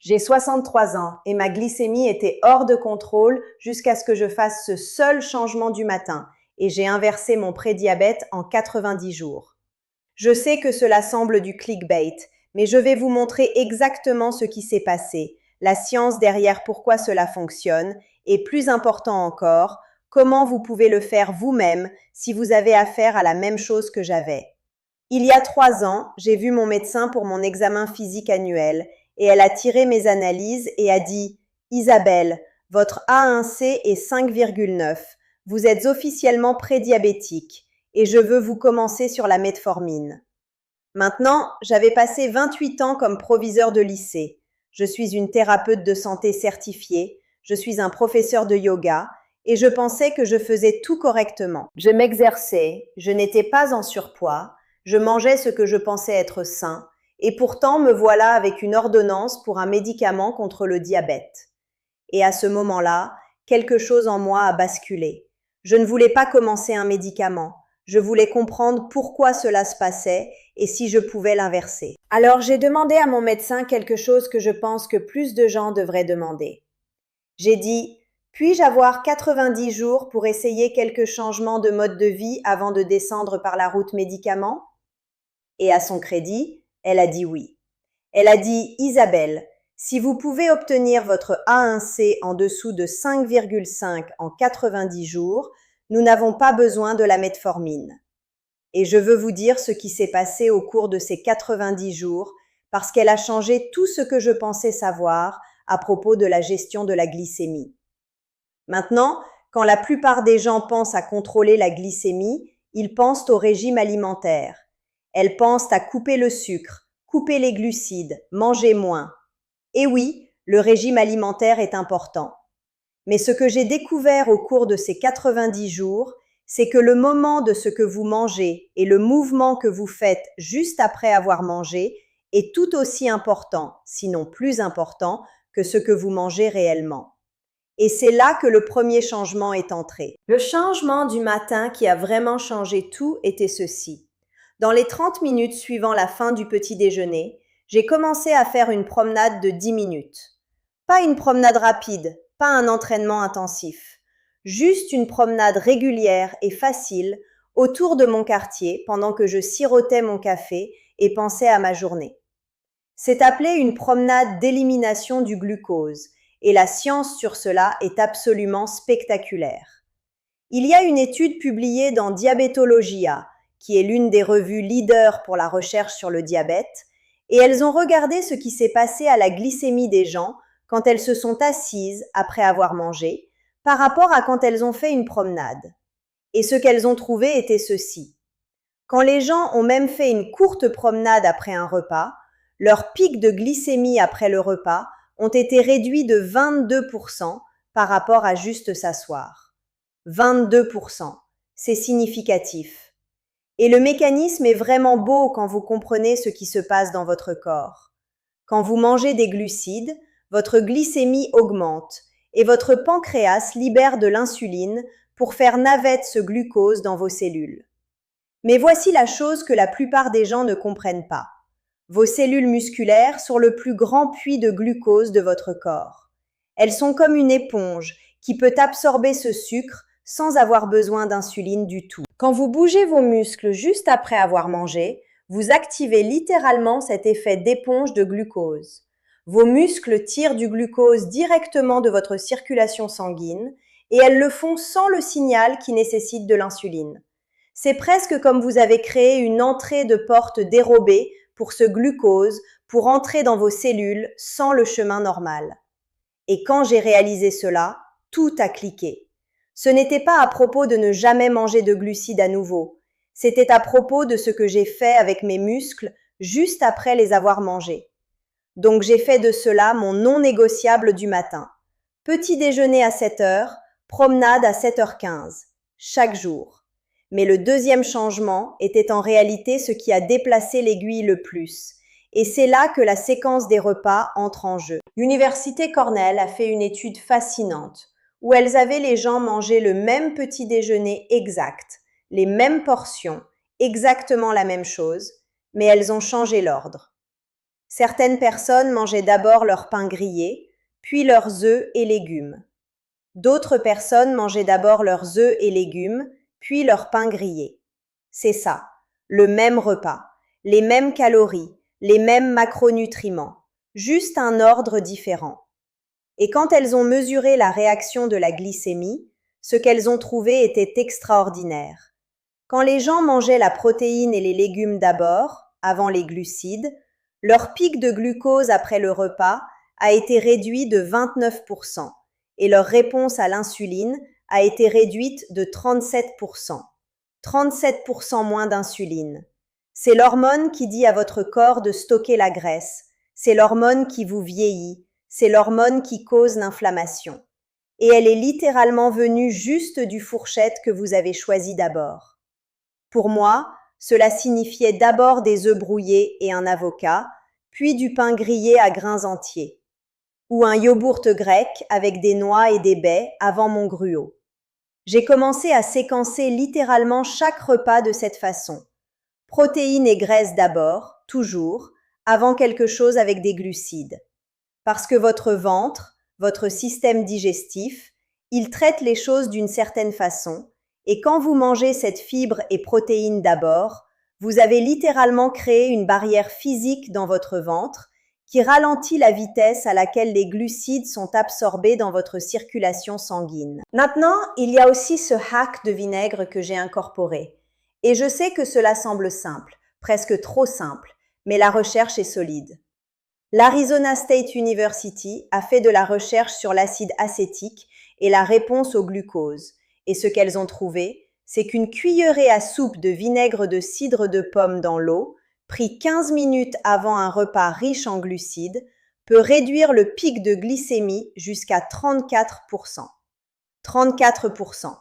J'ai 63 ans et ma glycémie était hors de contrôle jusqu'à ce que je fasse ce seul changement du matin et j'ai inversé mon prédiabète en 90 jours. Je sais que cela semble du clickbait, mais je vais vous montrer exactement ce qui s'est passé, la science derrière pourquoi cela fonctionne et plus important encore, comment vous pouvez le faire vous-même si vous avez affaire à la même chose que j'avais. Il y a 3 ans, j'ai vu mon médecin pour mon examen physique annuel et elle a tiré mes analyses et a dit « Isabelle, votre A1C est 5,9. Vous êtes officiellement prédiabétique et je veux vous commencer sur la metformine. » Maintenant, j'avais passé 28 ans comme proviseur de lycée. Je suis une thérapeute de santé certifiée, je suis un professeur de yoga et je pensais que je faisais tout correctement. Je m'exerçais, je n'étais pas en surpoids, je mangeais ce que je pensais être sain et pourtant me voilà avec une ordonnance pour un médicament contre le diabète. Et à ce moment-là, quelque chose en moi a basculé. Je ne voulais pas commencer un médicament. Je voulais comprendre pourquoi cela se passait et si je pouvais l'inverser. Alors j'ai demandé à mon médecin quelque chose que je pense que plus de gens devraient demander. J'ai dit « Puis-je avoir 90 jours pour essayer quelques changements de mode de vie avant de descendre par la route médicaments ?» Et à son crédit, elle a dit oui. Elle a dit « Isabelle, si vous pouvez obtenir votre A1C en dessous de 5,5 en 90 jours, nous n'avons pas besoin de la metformine. » Et je veux vous dire ce qui s'est passé au cours de ces 90 jours parce qu'elle a changé tout ce que je pensais savoir à propos de la gestion de la glycémie. Maintenant, quand la plupart des gens pensent à contrôler la glycémie, ils pensent au régime alimentaire. Elles pensent à couper le sucre, couper les glucides, manger moins. Et oui, le régime alimentaire est important. Mais ce que j'ai découvert au cours de ces 90 jours, c'est que le moment de ce que vous mangez et le mouvement que vous faites juste après avoir mangé est tout aussi important, sinon plus important, que ce que vous mangez réellement. Et c'est là que le premier changement est entré. Le changement du matin qui a vraiment changé tout était ceci. Dans les 30 minutes suivant la fin du petit déjeuner, j'ai commencé à faire une promenade de 10 minutes. Pas une promenade rapide, pas un entraînement intensif. Juste une promenade régulière et facile autour de mon quartier pendant que je sirotais mon café et pensais à ma journée. C'est appelé une promenade d'élimination du glucose et la science sur cela est absolument spectaculaire. Il y a une étude publiée dans Diabetologia, qui est l'une des revues leaders pour la recherche sur le diabète, et elles ont regardé ce qui s'est passé à la glycémie des gens quand elles se sont assises après avoir mangé, par rapport à quand elles ont fait une promenade. Et ce qu'elles ont trouvé était ceci. Quand les gens ont même fait une courte promenade après un repas, leurs pics de glycémie après le repas ont été réduits de 22% par rapport à juste s'asseoir. 22%, c'est significatif. Et le mécanisme est vraiment beau quand vous comprenez ce qui se passe dans votre corps. Quand vous mangez des glucides, votre glycémie augmente et votre pancréas libère de l'insuline pour faire navette ce glucose dans vos cellules. Mais voici la chose que la plupart des gens ne comprennent pas. Vos cellules musculaires sont le plus grand puits de glucose de votre corps. Elles sont comme une éponge qui peut absorber ce sucre sans avoir besoin d'insuline du tout. Quand vous bougez vos muscles juste après avoir mangé, vous activez littéralement cet effet d'éponge de glucose. Vos muscles tirent du glucose directement de votre circulation sanguine et elles le font sans le signal qui nécessite de l'insuline. C'est presque comme vous avez créé une entrée de porte dérobée pour ce glucose pour entrer dans vos cellules sans le chemin normal. Et quand j'ai réalisé cela, tout a cliqué. Ce n'était pas à propos de ne jamais manger de glucides à nouveau. C'était à propos de ce que j'ai fait avec mes muscles juste après les avoir mangés. Donc j'ai fait de cela mon non négociable du matin. Petit déjeuner à 7 heures, promenade à 7h15, chaque jour. Mais le deuxième changement était en réalité ce qui a déplacé l'aiguille le plus. Et c'est là que la séquence des repas entre en jeu. L'Université Cornell a fait une étude fascinante où elles avaient les gens manger le même petit déjeuner exact, les mêmes portions, exactement la même chose, mais elles ont changé l'ordre. Certaines personnes mangeaient d'abord leur pain grillé, puis leurs œufs et légumes. D'autres personnes mangeaient d'abord leurs œufs et légumes, puis leur pain grillé. C'est ça, le même repas, les mêmes calories, les mêmes macronutriments, juste un ordre différent. Et quand elles ont mesuré la réaction de la glycémie, ce qu'elles ont trouvé était extraordinaire. Quand les gens mangeaient la protéine et les légumes d'abord, avant les glucides, leur pic de glucose après le repas a été réduit de 29% et leur réponse à l'insuline a été réduite de 37%. 37% moins d'insuline. C'est l'hormone qui dit à votre corps de stocker la graisse. C'est l'hormone qui vous vieillit. C'est l'hormone qui cause l'inflammation. Et elle est littéralement venue juste du fourchette que vous avez choisi d'abord. Pour moi, cela signifiait d'abord des œufs brouillés et un avocat, puis du pain grillé à grains entiers, ou un yogourt grec avec des noix et des baies avant mon gruau. J'ai commencé à séquencer littéralement chaque repas de cette façon. Protéines et graisses d'abord, toujours, avant quelque chose avec des glucides. Parce que votre ventre, votre système digestif, il traite les choses d'une certaine façon, et quand vous mangez cette fibre et protéines d'abord, vous avez littéralement créé une barrière physique dans votre ventre qui ralentit la vitesse à laquelle les glucides sont absorbés dans votre circulation sanguine. Maintenant, il y a aussi ce hack de vinaigre que j'ai incorporé. Et je sais que cela semble simple, presque trop simple, mais la recherche est solide. L'Arizona State University a fait de la recherche sur l'acide acétique et la réponse au glucose. Et ce qu'elles ont trouvé, c'est qu'une cuillerée à soupe de vinaigre de cidre de pomme dans l'eau, pris 15 minutes avant un repas riche en glucides, peut réduire le pic de glycémie jusqu'à 34%. 34%.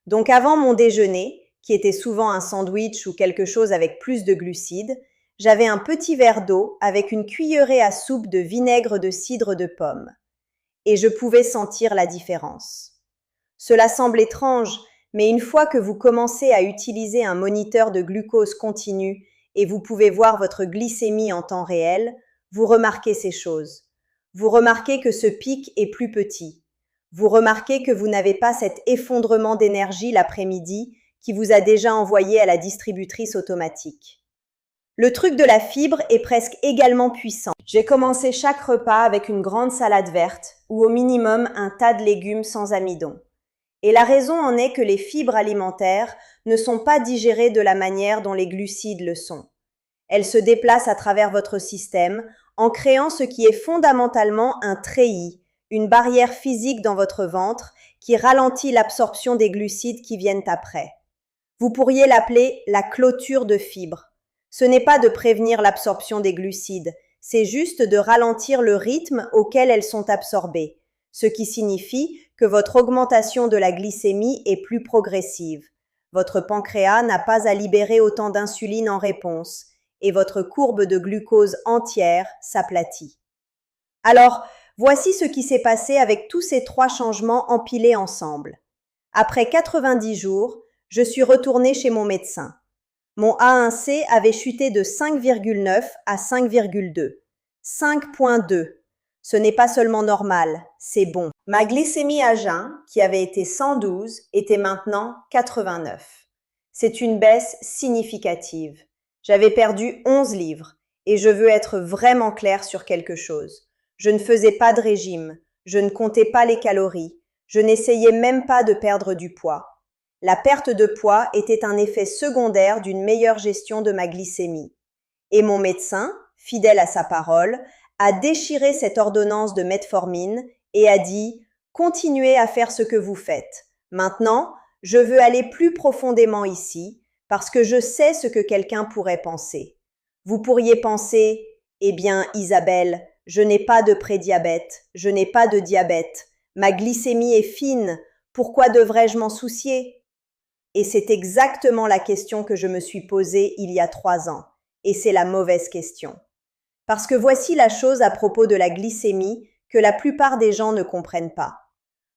Donc avant mon déjeuner, qui était souvent un sandwich ou quelque chose avec plus de glucides, j'avais un petit verre d'eau avec une cuillerée à soupe de vinaigre de cidre de pomme. Et je pouvais sentir la différence. Cela semble étrange, mais une fois que vous commencez à utiliser un moniteur de glucose continu et vous pouvez voir votre glycémie en temps réel, vous remarquez ces choses. Vous remarquez que ce pic est plus petit. Vous remarquez que vous n'avez pas cet effondrement d'énergie l'après-midi qui vous a déjà envoyé à la distributrice automatique. Le truc de la fibre est presque également puissant. J'ai commencé chaque repas avec une grande salade verte ou au minimum un tas de légumes sans amidon. Et la raison en est que les fibres alimentaires ne sont pas digérées de la manière dont les glucides le sont. Elles se déplacent à travers votre système en créant ce qui est fondamentalement un treillis, une barrière physique dans votre ventre qui ralentit l'absorption des glucides qui viennent après. Vous pourriez l'appeler la clôture de fibres. Ce n'est pas de prévenir l'absorption des glucides, c'est juste de ralentir le rythme auquel elles sont absorbées, ce qui signifie que votre augmentation de la glycémie est plus progressive. Votre pancréas n'a pas à libérer autant d'insuline en réponse et votre courbe de glucose entière s'aplatit. Alors, voici ce qui s'est passé avec tous ces 3 changements empilés ensemble. Après 90 jours, je suis retournée chez mon médecin. Mon A1C avait chuté de 5,9 à 5,2. 5,2. Ce n'est pas seulement normal, c'est bon. Ma glycémie à jeun, qui avait été 112, était maintenant 89. C'est une baisse significative. J'avais perdu 11 livres et je veux être vraiment claire sur quelque chose. Je ne faisais pas de régime, je ne comptais pas les calories, je n'essayais même pas de perdre du poids. La perte de poids était un effet secondaire d'une meilleure gestion de ma glycémie. Et mon médecin, fidèle à sa parole, a déchiré cette ordonnance de metformine et a dit « Continuez à faire ce que vous faites. Maintenant, je veux aller plus profondément ici parce que je sais ce que quelqu'un pourrait penser. Vous pourriez penser « Eh bien, Isabelle, je n'ai pas de prédiabète, je n'ai pas de diabète, ma glycémie est fine, pourquoi devrais-je m'en soucier ?» Et c'est exactement la question que je me suis posée il y a 3 ans. Et c'est la mauvaise question. Parce que voici la chose à propos de la glycémie que la plupart des gens ne comprennent pas.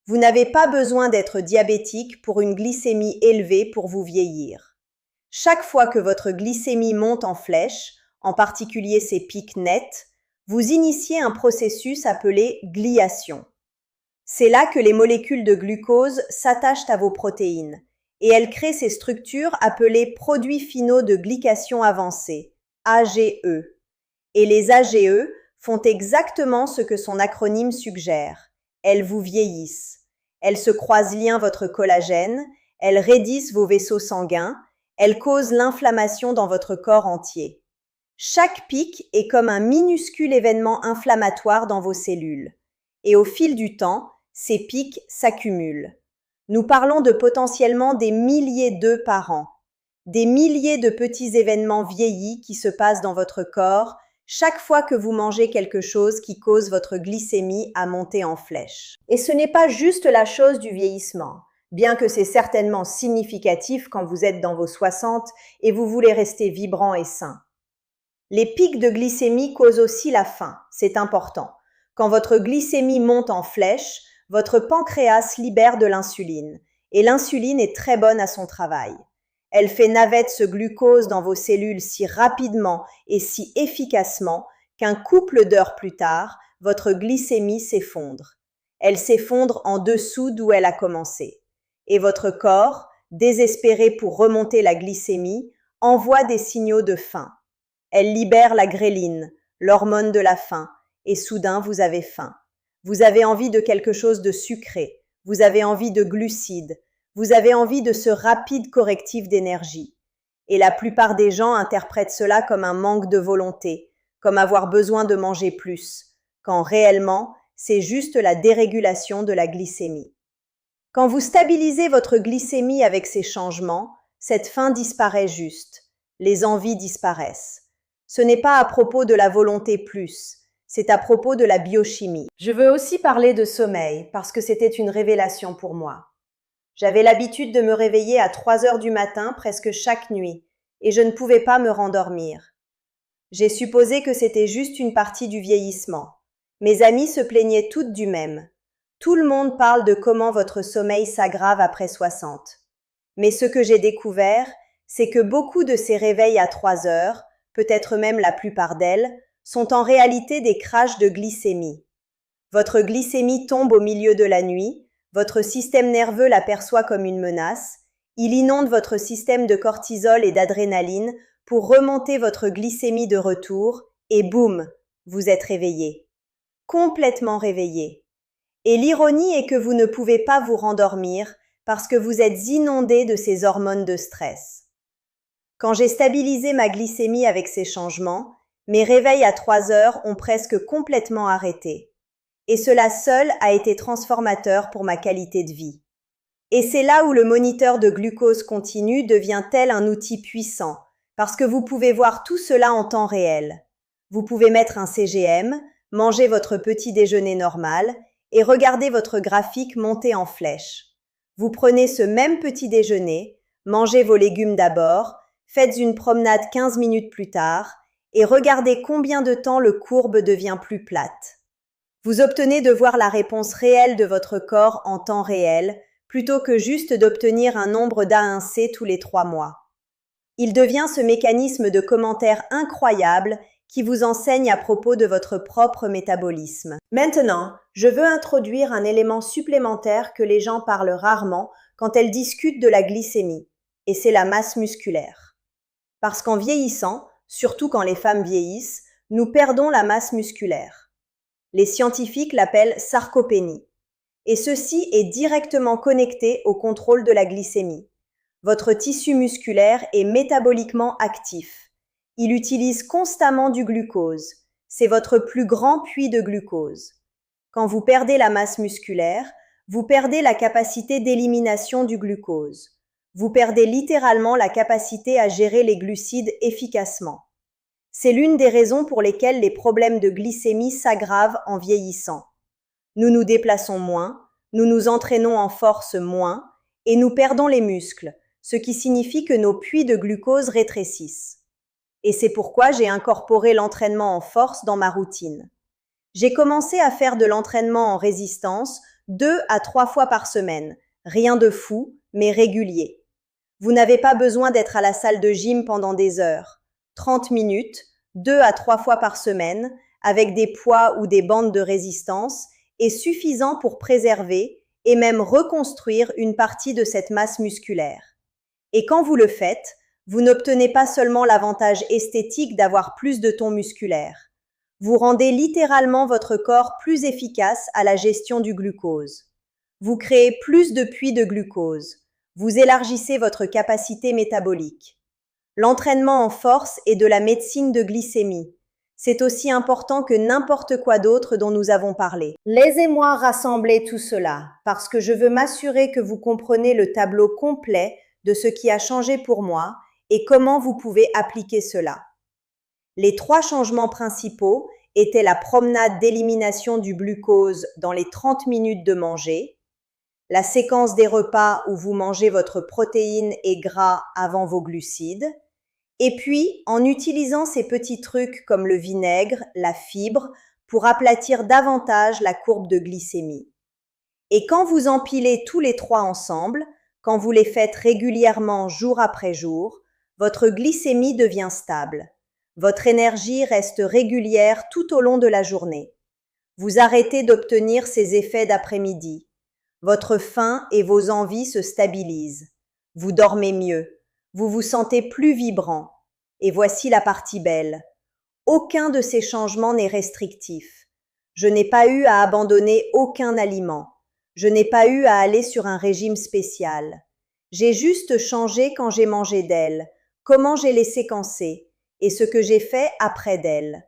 Vous n'avez pas besoin d'être diabétique pour une glycémie élevée pour vous vieillir. Chaque fois que votre glycémie monte en flèche, en particulier ces pics nets, vous initiez un processus appelé gliation. C'est là que les molécules de glucose s'attachent à vos protéines et elles créent ces structures appelées produits finaux de glycation avancée, AGE. Et les AGE font exactement ce que son acronyme suggère. Elles vous vieillissent. Elles se croisent-lient votre collagène, elles raidissent vos vaisseaux sanguins, elles causent l'inflammation dans votre corps entier. Chaque pic est comme un minuscule événement inflammatoire dans vos cellules. Et au fil du temps, ces pics s'accumulent. Nous parlons de potentiellement des milliers d'œufs par an, des milliers de petits événements vieillis qui se passent dans votre corps chaque fois que vous mangez quelque chose qui cause votre glycémie à monter en flèche. Et ce n'est pas juste la chose du vieillissement, bien que c'est certainement significatif quand vous êtes dans vos 60 et vous voulez rester vibrant et sain. Les pics de glycémie causent aussi la faim, c'est important. Quand votre glycémie monte en flèche, votre pancréas libère de l'insuline, et l'insuline est très bonne à son travail. Elle fait navette ce glucose dans vos cellules si rapidement et si efficacement qu'un couple d'heures plus tard, votre glycémie s'effondre. Elle s'effondre en dessous d'où elle a commencé. Et votre corps, désespéré pour remonter la glycémie, envoie des signaux de faim. Elle libère la gréline, l'hormone de la faim, et soudain vous avez faim. Vous avez envie de quelque chose de sucré, vous avez envie de glucides, vous avez envie de ce rapide correctif d'énergie. Et la plupart des gens interprètent cela comme un manque de volonté, comme avoir besoin de manger plus, quand réellement, c'est juste la dérégulation de la glycémie. Quand vous stabilisez votre glycémie avec ces changements, cette faim disparaît juste, les envies disparaissent. Ce n'est pas à propos de la volonté plus, c'est à propos de la biochimie. Je veux aussi parler de sommeil, parce que c'était une révélation pour moi. J'avais l'habitude de me réveiller à 3 heures du matin presque chaque nuit, et je ne pouvais pas me rendormir. J'ai supposé que c'était juste une partie du vieillissement. Mes amies se plaignaient toutes du même. Tout le monde parle de comment votre sommeil s'aggrave après 60. Mais ce que j'ai découvert, c'est que beaucoup de ces réveils à 3 heures, peut-être même la plupart d'elles, sont en réalité des crashs de glycémie. Votre glycémie tombe au milieu de la nuit, votre système nerveux la perçoit comme une menace, il inonde votre système de cortisol et d'adrénaline pour remonter votre glycémie de retour, et boum, vous êtes réveillé. Complètement réveillé. Et l'ironie est que vous ne pouvez pas vous rendormir parce que vous êtes inondé de ces hormones de stress. Quand j'ai stabilisé ma glycémie avec ces changements, mes réveils à 3 heures ont presque complètement arrêté. Et cela seul a été transformateur pour ma qualité de vie. Et c'est là où le moniteur de glucose continu devient tel un outil puissant, parce que vous pouvez voir tout cela en temps réel. Vous pouvez mettre un CGM, manger votre petit déjeuner normal et regarder votre graphique monter en flèche. Vous prenez ce même petit déjeuner, mangez vos légumes d'abord, faites une promenade 15 minutes plus tard et regardez combien de temps le courbe devient plus plate. Vous obtenez de voir la réponse réelle de votre corps en temps réel plutôt que juste d'obtenir un nombre d'A1C tous les 3 mois. Il devient ce mécanisme de commentaires incroyable qui vous enseigne à propos de votre propre métabolisme. Maintenant, je veux introduire un élément supplémentaire que les gens parlent rarement quand elles discutent de la glycémie, et c'est la masse musculaire. Parce qu'en vieillissant, surtout quand les femmes vieillissent, nous perdons la masse musculaire. Les scientifiques l'appellent sarcopénie. Et ceci est directement connecté au contrôle de la glycémie. Votre tissu musculaire est métaboliquement actif. Il utilise constamment du glucose. C'est votre plus grand puits de glucose. Quand vous perdez la masse musculaire, vous perdez la capacité d'élimination du glucose. Vous perdez littéralement la capacité à gérer les glucides efficacement. C'est l'une des raisons pour lesquelles les problèmes de glycémie s'aggravent en vieillissant. Nous nous déplaçons moins, nous nous entraînons en force moins et nous perdons les muscles, ce qui signifie que nos puits de glucose rétrécissent. Et c'est pourquoi j'ai incorporé l'entraînement en force dans ma routine. J'ai commencé à faire de l'entraînement en résistance 2 à 3 fois par semaine, rien de fou, mais régulier. Vous n'avez pas besoin d'être à la salle de gym pendant des heures. 30 minutes, 2 à 3 fois par semaine, avec des poids ou des bandes de résistance, est suffisant pour préserver et même reconstruire une partie de cette masse musculaire. Et quand vous le faites, vous n'obtenez pas seulement l'avantage esthétique d'avoir plus de ton musculaire. Vous rendez littéralement votre corps plus efficace à la gestion du glucose. Vous créez plus de puits de glucose. Vous élargissez votre capacité métabolique. L'entraînement en force est de la médecine de glycémie. C'est aussi important que n'importe quoi d'autre dont nous avons parlé. Laissez-moi rassembler tout cela, parce que je veux m'assurer que vous comprenez le tableau complet de ce qui a changé pour moi et comment vous pouvez appliquer cela. Les 3 changements principaux étaient la promenade d'élimination du glucose dans les 30 minutes de manger, la séquence des repas où vous mangez votre protéine et gras avant vos glucides, et puis en utilisant ces petits trucs comme le vinaigre, la fibre, pour aplatir davantage la courbe de glycémie. Et quand vous empilez tous les 3 ensemble, quand vous les faites régulièrement jour après jour, votre glycémie devient stable. Votre énergie reste régulière tout au long de la journée. Vous arrêtez d'obtenir ces effets d'après-midi. Votre faim et vos envies se stabilisent. Vous dormez mieux. Vous vous sentez plus vibrant. Et voici la partie belle. Aucun de ces changements n'est restrictif. Je n'ai pas eu à abandonner aucun aliment. Je n'ai pas eu à aller sur un régime spécial. J'ai juste changé quand j'ai mangé d'elle, comment j'ai les séquencé et ce que j'ai fait après d'elle.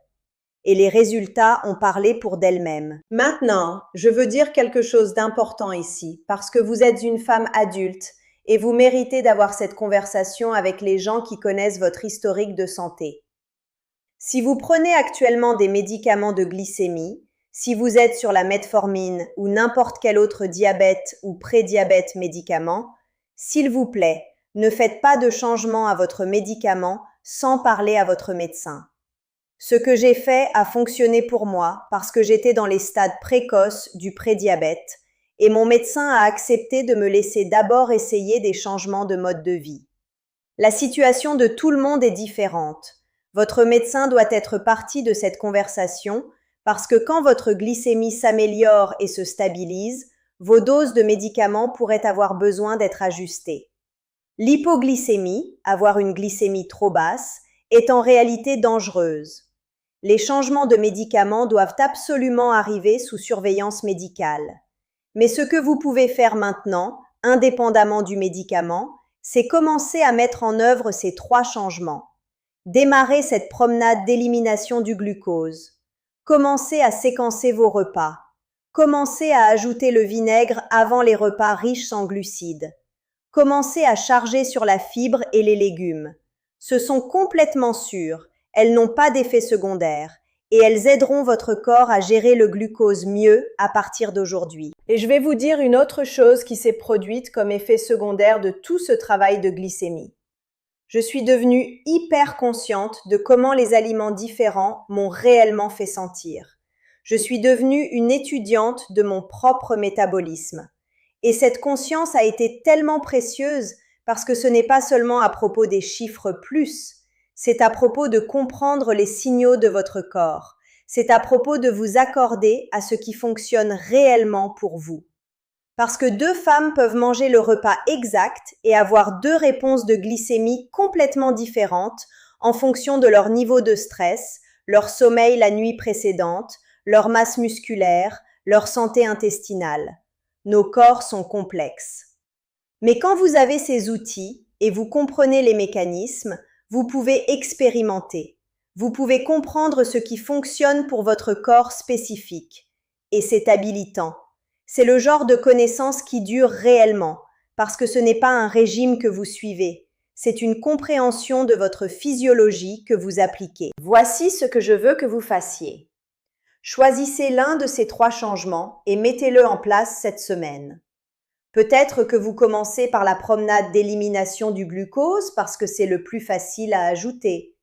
Et les résultats ont parlé pour d'elles-mêmes. Maintenant, je veux dire quelque chose d'important ici, parce que vous êtes une femme adulte et vous méritez d'avoir cette conversation avec les gens qui connaissent votre historique de santé. Si vous prenez actuellement des médicaments de glycémie, si vous êtes sur la metformine ou n'importe quel autre diabète ou prédiabète médicament, s'il vous plaît, ne faites pas de changement à votre médicament sans parler à votre médecin. Ce que j'ai fait a fonctionné pour moi parce que j'étais dans les stades précoces du prédiabète et mon médecin a accepté de me laisser d'abord essayer des changements de mode de vie. La situation de tout le monde est différente. Votre médecin doit être partie de cette conversation parce que quand votre glycémie s'améliore et se stabilise, vos doses de médicaments pourraient avoir besoin d'être ajustées. L'hypoglycémie, avoir une glycémie trop basse, est en réalité dangereuse. Les changements de médicaments doivent absolument arriver sous surveillance médicale. Mais ce que vous pouvez faire maintenant, indépendamment du médicament, c'est commencer à mettre en œuvre ces 3 changements. Démarrez cette promenade d'élimination du glucose. Commencez à séquencer vos repas. Commencez à ajouter le vinaigre avant les repas riches en glucides. Commencez à charger sur la fibre et les légumes. Ce sont complètement sûr, elles n'ont pas d'effet secondaire et elles aideront votre corps à gérer le glucose mieux à partir d'aujourd'hui. Et je vais vous dire une autre chose qui s'est produite comme effet secondaire de tout ce travail de glycémie. Je suis devenue hyper consciente de comment les aliments différents m'ont réellement fait sentir. Je suis devenue une étudiante de mon propre métabolisme. Et cette conscience a été tellement précieuse parce que ce n'est pas seulement à propos des chiffres plus, c'est à propos de comprendre les signaux de votre corps. C'est à propos de vous accorder à ce qui fonctionne réellement pour vous. Parce que 2 femmes peuvent manger le repas exact et avoir 2 réponses de glycémie complètement différentes en fonction de leur niveau de stress, leur sommeil la nuit précédente, leur masse musculaire, leur santé intestinale. Nos corps sont complexes. Mais quand vous avez ces outils et vous comprenez les mécanismes, vous pouvez expérimenter. Vous pouvez comprendre ce qui fonctionne pour votre corps spécifique. Et c'est habilitant. C'est le genre de connaissance qui dure réellement, parce que ce n'est pas un régime que vous suivez. C'est une compréhension de votre physiologie que vous appliquez. Voici ce que je veux que vous fassiez. Choisissez l'un de ces 3 changements et mettez-le en place cette semaine. Peut-être que vous commencez par la promenade d'élimination du glucose parce que c'est le plus facile à ajouter.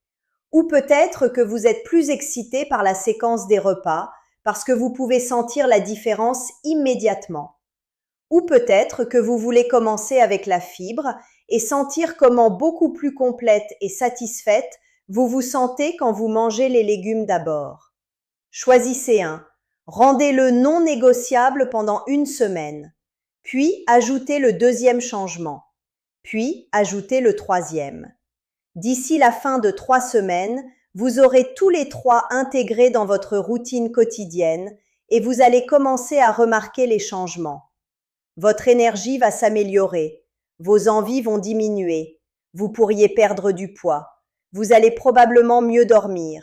Ou peut-être que vous êtes plus excité par la séquence des repas parce que vous pouvez sentir la différence immédiatement. Ou peut-être que vous voulez commencer avec la fibre et sentir comment beaucoup plus complète et satisfaite vous vous sentez quand vous mangez les légumes d'abord? Choisissez un. Rendez-le non négociable pendant une semaine. Puis ajoutez le deuxième changement. Puis ajoutez le troisième. D'ici la fin de 3 semaines, vous aurez tous les 3 intégrés dans votre routine quotidienne et vous allez commencer à remarquer les changements. Votre énergie va s'améliorer, vos envies vont diminuer, vous pourriez perdre du poids, vous allez probablement mieux dormir.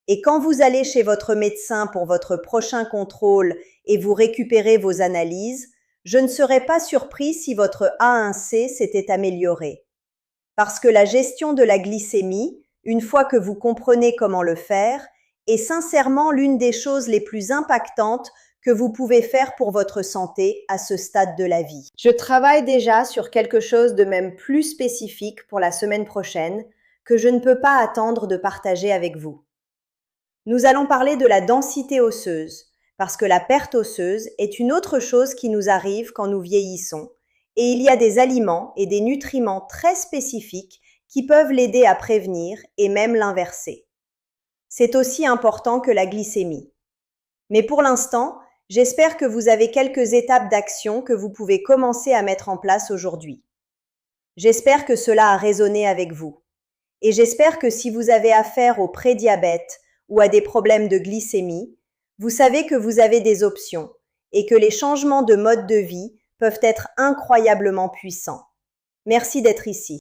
Et quand vous allez chez votre médecin pour votre prochain contrôle et vous récupérez vos analyses, je ne serais pas surpris si votre A1C s'était amélioré. Parce que la gestion de la glycémie, une fois que vous comprenez comment le faire, est sincèrement l'une des choses les plus impactantes que vous pouvez faire pour votre santé à ce stade de la vie. Je travaille déjà sur quelque chose de même plus spécifique pour la semaine prochaine que je ne peux pas attendre de partager avec vous. Nous allons parler de la densité osseuse, parce que la perte osseuse est une autre chose qui nous arrive quand nous vieillissons, et il y a des aliments et des nutriments très spécifiques qui peuvent l'aider à prévenir et même l'inverser. C'est aussi important que la glycémie. Mais pour l'instant, j'espère que vous avez quelques étapes d'action que vous pouvez commencer à mettre en place aujourd'hui. J'espère que cela a résonné avec vous. Et j'espère que si vous avez affaire au prédiabète ou à des problèmes de glycémie, vous savez que vous avez des options et que les changements de mode de vie peuvent être incroyablement puissants. Merci d'être ici.